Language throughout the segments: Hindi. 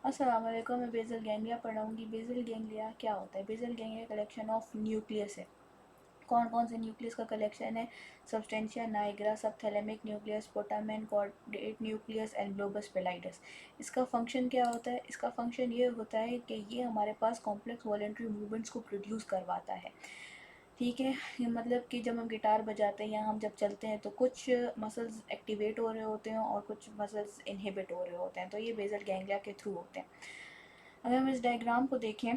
अस्सलाम वालेकुम। मैं बेसल गैंग्लिया पढ़ाऊँगी। बेसल गैंग्लिया क्या होता है? Basal ganglia collection of nucleus है। कौन कौन से न्यूक्लियस का कलेक्शन है? Substantia nigra, subthalamic nucleus, putamen, caudate nucleus and globus pallidus. इसका फंक्शन क्या होता है? इसका फंक्शन ये होता है कि ये हमारे पास कॉम्प्लेक्स वॉलेंट्री मूवमेंट्स को प्रोड्यूस करवाता है। ठीक है, ये मतलब कि जब हम गिटार बजाते हैं या हम जब चलते हैं तो कुछ मसल्स एक्टिवेट हो रहे होते हैं और कुछ मसल्स इनहिबिट हो रहे होते हैं, तो ये बेसल गैंग्लिया के थ्रू होते हैं। अगर हम इस डायग्राम को देखें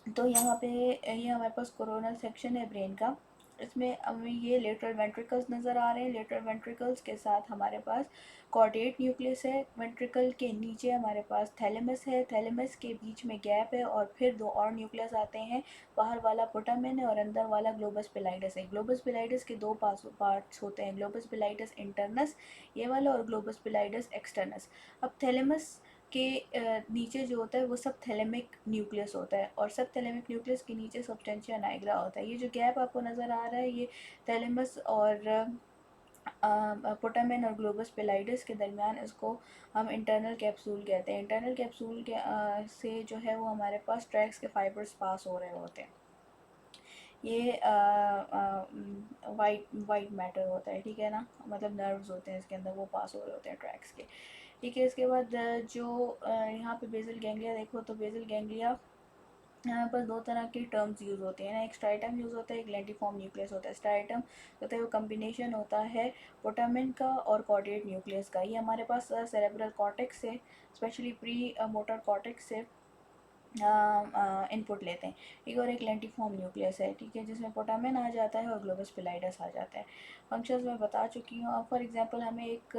तो यहाँ पे ये हमारे पास कोरोनल सेक्शन है ब्रेन का। इसमें हमें ये लेटरल वेंट्रिकल्स नज़र आ रहे हैं। लेटरल वेंट्रिकल्स के साथ हमारे पास कॉर्डेट न्यूक्लियस है। वेंट्रिकल के नीचे हमारे पास थैलेमस है। थैलेमस के बीच में गैप है और फिर दो और न्यूक्लियस आते हैं। बाहर वाला पोटामेन है और अंदर वाला ग्लोबस पिलाइडस है। ग्लोबस पिलाइडस के दो पार्ट्स होते हैं, ग्लोबस पिलाइडस इंटरनस ये वाला और ग्लोबस पिलाइडस एक्सटर्नस। अब थैलेमस के नीचे जो होता है वो सब थैलेमिक न्यूक्लियस होता है और सब थैलेमिक न्यूक्लियस के नीचे सब्सटेंशिया नाइग्रा होता है। ये जो गैप आपको नज़र आ रहा है ये थैलेमस और पोटामेन और ग्लोबस पेलाइडस के दरमियान, इसको हम इंटरनल कैप्सूल कहते हैं। इंटरनल कैप्सूल के से जो है वो हमारे पास ट्रैक्स के फाइबर्स पास हो रहे होते हैं। ये वाइट वाइट मैटर होता है, ठीक है ना, मतलब नर्व्स होते हैं इसके अंदर, वो पास हो रहे होते हैं ट्रैक्स के। ठीक है, इसके बाद जो यहाँ पे बेसल गैंग्लिया देखो तो बेसल गैंग्लिया यहाँ पर दो तरह की टर्म्स यूज़ होते हैं ना, एक स्ट्राइटम यूज़ होता है, एक लेंटिफॉर्म न्यूक्लियस होता है। स्ट्राइटम होता है वो कम्बिनेशन होता है पोटामेन का और कॉर्डेट न्यूक्लियस का। ये हमारे पास सेरेब्रल कॉर्टेक्स से, स्पेशली प्री मोटर कॉर्टेक्स से इनपुट लेते हैं। ठीक है, और एक लेंटिफॉर्म न्यूक्लियस है, ठीक है, जिसमें पोटामेन आ जाता है और ग्लोबस पिलाइडस आ जाता है। फंक्शंस मैं बता चुकी हूँ। फॉर एग्जांपल हमें एक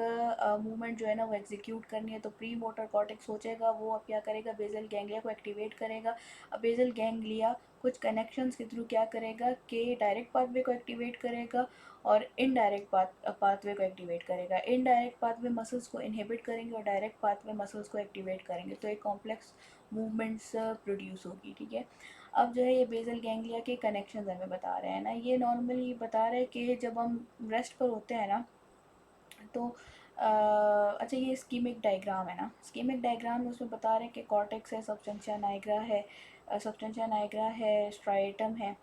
मूवमेंट जो है ना वो एग्जीक्यूट करनी है तो प्री मोटर कॉर्टेक्स सोचेगा, वो अब क्या करेगा, बेसल गैंग्लिया को एक्टिवेट करेगा। अब बेसल गैंग्लिया कुछ कनेक्शंस के थ्रू क्या करेगा कि डायरेक्ट पाथवे को एक्टिवेट करेगा और इनडायरेक्ट पाथवे को एक्टिवेट करेगा। इनडायरेक्ट पाथवे मसल्स को इनहिबिट करेंगे और डायरेक्ट पाथवे मसल्स को एक्टिवेट करेंगे, तो एक कॉम्प्लेक्स मूवमेंट्स प्रोड्यूस होगी। ठीक है, अब जो है ये बेसल गैंग्लिया के कनेक्शन हमें बता रहे हैं ना, ये नॉर्मली बता रहे हैं कि जब हम रेस्ट पर होते हैं ना तो अच्छा ये स्कीमिक डायग्राम है ना, स्कीमिक डायग्राम में उसमें बता रहे हैं कि कॉर्टेक्स है, सब्सटेंशिया नाइग्रा है, सब्सटेंशिया नाइग्रा है, स्ट्राइटम है,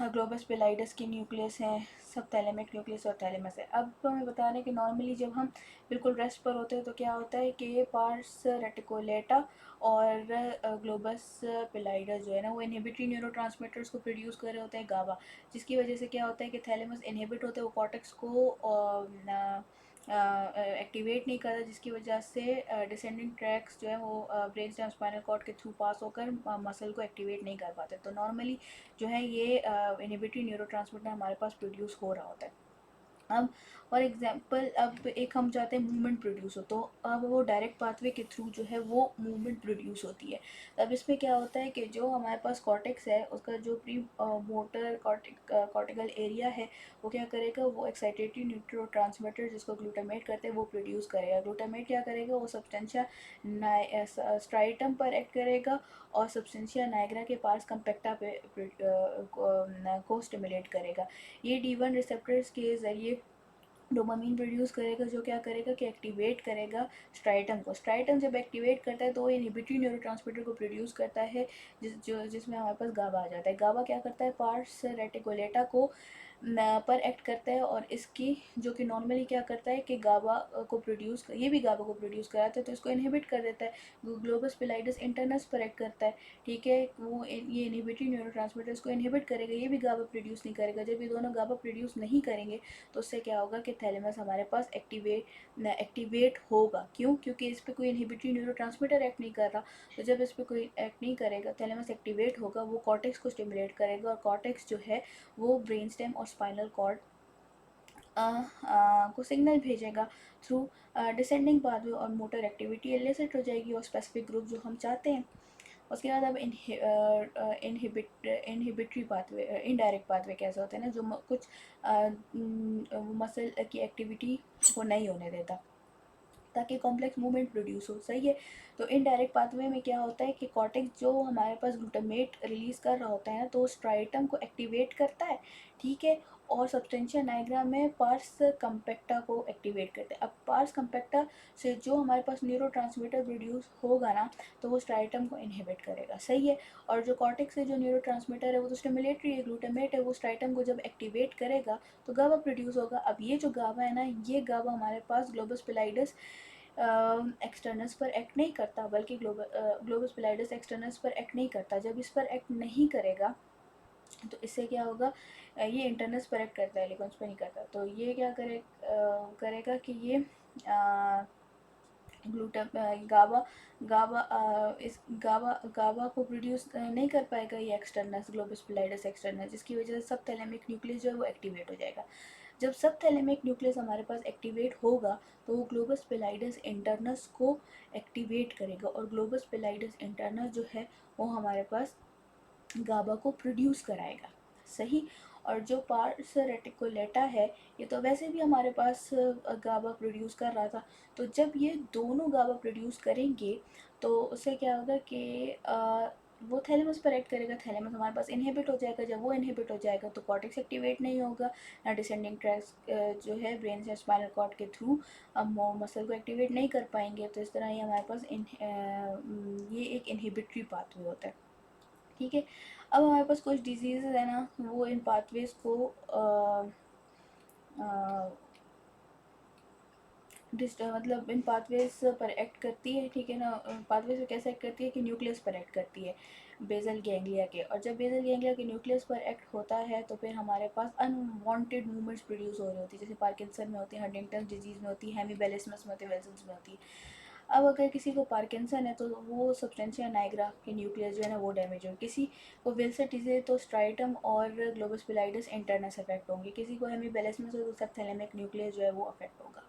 ग्लोबस पेलाइडस की न्यूक्लियस हैं, सब थैलेमिक न्यूक्लियस और थैलेमस है। अब हमें बता रहे हैं कि नॉर्मली जब हम बिल्कुल रेस्ट पर होते हैं तो क्या होता है कि पार्स रेटिकुलेटा और ग्लोबस पेलाइडस जो है ना वो इनहिबिटरी न्यूरोट्रांसमीटर्स को प्रोड्यूस कर रहे होते हैं गाबा, जिसकी वजह से क्या होता है कि थैलेमस इनहिबिट होते हैं, वो कॉर्टेक्स को एक्टिवेट नहीं करता, जिसकी वजह से डिसेंडिंग ट्रैक्स जो है वो ब्रेन स्टेम स्पाइनल कॉर्ड के थ्रू पास होकर मसल को एक्टिवेट नहीं कर पाते। तो नॉर्मली जो है ये इनहिबिटरी न्यूरोट्रांसमीटर हमारे पास प्रोड्यूस हो रहा होता है। अब फॉर एग्जांपल अब एक हम चाहते हैं मूवमेंट प्रोड्यूस हो, तो अब वो डायरेक्ट पाथवे के थ्रू जो है वो मूवमेंट प्रोड्यूस होती है। अब इसमें क्या होता है कि जो हमारे पास कॉर्टेक्स है उसका जो प्री मोटर कॉर्टिकल एरिया है वो क्या करेगा, वो एक्साइटेटरी न्यूरोट्रांसमीटर जिसको ग्लूटामेट करते हैं वो प्रोड्यूस करेगा। ग्लूटामेट क्या करेगा, वो सब्सटेंशिया स्ट्राइटम पर एक्ट करेगा और सब्सटेंशिया नाइग्रा के पास कंपेक्टा पे को स्टिमुलेट करेगा। ये D1 रिसेप्टर्स के ज़रिए डोपामिन प्रोड्यूस करेगा, जो क्या करेगा कि एक्टिवेट करेगा स्ट्राइटम को। स्ट्राइटम जब एक्टिवेट करता है तो वो इनहिबिटरी न्यूरोट्रांसमीटर को प्रोड्यूस करता है जिसमें हमारे पास गाबा आ जाता है। गाबा क्या करता है, पार्स रेटिकुलेटा को पर एक्ट करता है और इसकी जो कि नॉर्मली क्या करता है कि गाबा को प्रोड्यूस, ये भी गाबा को प्रोड्यूस कराता है तो इसको इनहिबिट कर देता है। ग्लोबस पिलाइडस इंटरनस पर एक्ट करता है, ठीक है, वो ये इनहिबिटरी न्यूरोट्रांसमीटर्स को इनहिबिट करेगा, ये भी गाबा प्रोड्यूस नहीं करेगा। जब ये दोनों गाबा प्रोड्यूस नहीं करेंगे तो उससे क्या होगा कि थैलेमस हमारे पास एक्टिवेट होगा। क्यों? क्योंकि इस पर कोई इनहिबिटरी न्यूरोट्रांसमीटर एक्ट नहीं कर रहा। तो जब इस पर कोई एक्ट नहीं करेगा थैलेमस एक्टिवेट होगा, वो कॉर्टेक्स को स्टिमुलेट करेगा और कॉर्टेक्स जो है वो ब्रेन स्टेम और स्पाइनल कॉर्ड को सिग्नल भेजेगा थ्रू डिसेंडिंग पाथवे और मोटर एक्टिविटी एलिसिट हो जाएगी और स्पेसिफिक ग्रुप जो हम चाहते हैं। उसके बाद अब इनहिबिटरी पाथवे, इनडायरेक्ट पाथवे कैसे होते हैं ना, जो कुछ मसल की एक्टिविटी को नहीं होने देता ताकि कॉम्प्लेक्स मूवमेंट प्रोड्यूस हो। सही है, तो इनडायरेक्ट पाथवे में क्या होता है कि कॉर्टेक्स जो हमारे पास ग्लूटामेट रिलीज कर रहा होता है ना तो स्ट्राइटम को एक्टिवेट करता है, ठीक है, और सब्सटेंशिया नाइग्रा में पार्स कम्पेक्टा को एक्टिवेट करते हैं। अब पार्स कम्पेक्टा से जो हमारे पास न्यूरोट्रांसमीटर प्रोड्यूस होगा ना, तो वो स्ट्राइटम को इनहिबिट करेगा, सही है। और जो कॉर्टेक्स से जो न्यूरोट्रांसमीटर है वो तो स्टिमुलेटरी है, ग्लूटामेट है, वो स्ट्राइटम को जब एक्टिवेट करेगा तो गाबा प्रोड्यूस होगा। अब ये जो गाबा है ना, ये गाबा हमारे पास ग्लोबस पिलाइडस एक्सटर्नस पर एक्ट नहीं करता, बल्कि ग्लोबस पिलाइडस एक्सटर्नस पर एक्ट नहीं करता। जब इस पर एक्ट नहीं करेगा तो इससे क्या होगा, ये इंटरनस पर एक्ट करता है लेकिन उस पर नहीं करता। तो ये क्या करेगा कि ये ग्लूटा गाबा गाबा इस गाबा गाबा को प्रोड्यूस नहीं कर पाएगा ये एक्सटर्नस, ग्लोबस पिलाइडस एक्सटर्नस, जिसकी वजह से सब थैलेमिक न्यूक्लियस जो है वो एक्टिवेट हो जाएगा। जब सब थैलेमिक न्यूक्लियस हमारे पास एक्टिवेट होगा तो वो ग्लोबस पिलाइडस इंटरनस को एक्टिवेट करेगा, और ग्लोबस पिलाइडस इंटरनस जो है वो हमारे पास गाबा को प्रोड्यूस कराएगा, सही। और जो पार्स रेटिकुलेटा है, ये तो वैसे भी हमारे पास गाबा प्रोड्यूस कर रहा था। तो जब ये दोनों गाबा प्रोड्यूस करेंगे तो उससे क्या होगा कि वो थैलेमस पर एक्ट करेगा, थैलेमस हमारे पास इनहिबिट हो जाएगा। जब वो इनहिबिट हो जाएगा तो कॉर्टेक्स एक्टिवेट नहीं होगा, ना डिसेंडिंग ट्रैक्स जो है ब्रेन से स्पाइनल कॉर्ड के थ्रू हम मसल को एक्टिवेट नहीं कर पाएंगे। तो इस तरह ये हमारे पास ये एक इनहिबिटरी पाथवे होता है, ठीक है। अब हमारे पास कुछ डिजीज़ है ना, वो इन पाथवेज को मतलब इन पाथवेज पर एक्ट करती है, ठीक है ना। पाथवेज पर कैसे एक्ट करती है कि न्यूक्लियस पर एक्ट करती है, बेसल गैंग्लिया के। और जब बेसल गैंग्लिया के न्यूक्लियस पर एक्ट होता है तो फिर हमारे पास अनवांटेड मूवमेंट्स प्रोड्यूस हो रही होती है, जैसे पार्किंसन में होती है, हंटिंगटन डिजीज़ में होती है, हेमीबेलिस्मस में होती है, विल्सन्स में होती है। अब अगर किसी को पार्किंसन है तो वो सब्सटेंशिया नाइग्रा के न्यूक्लियस जो है ना वो डैमेज हो, किसी को विल्सन डिजीज है तो स्ट्राइटम और ग्लोबस पिलाइडस इंटरनस अफेक्ट होंगे, किसी को हेमीबेलिस्मस हो तो सब थैलेमिक न्यूक्लियस जो है वो अफेक्ट होगा।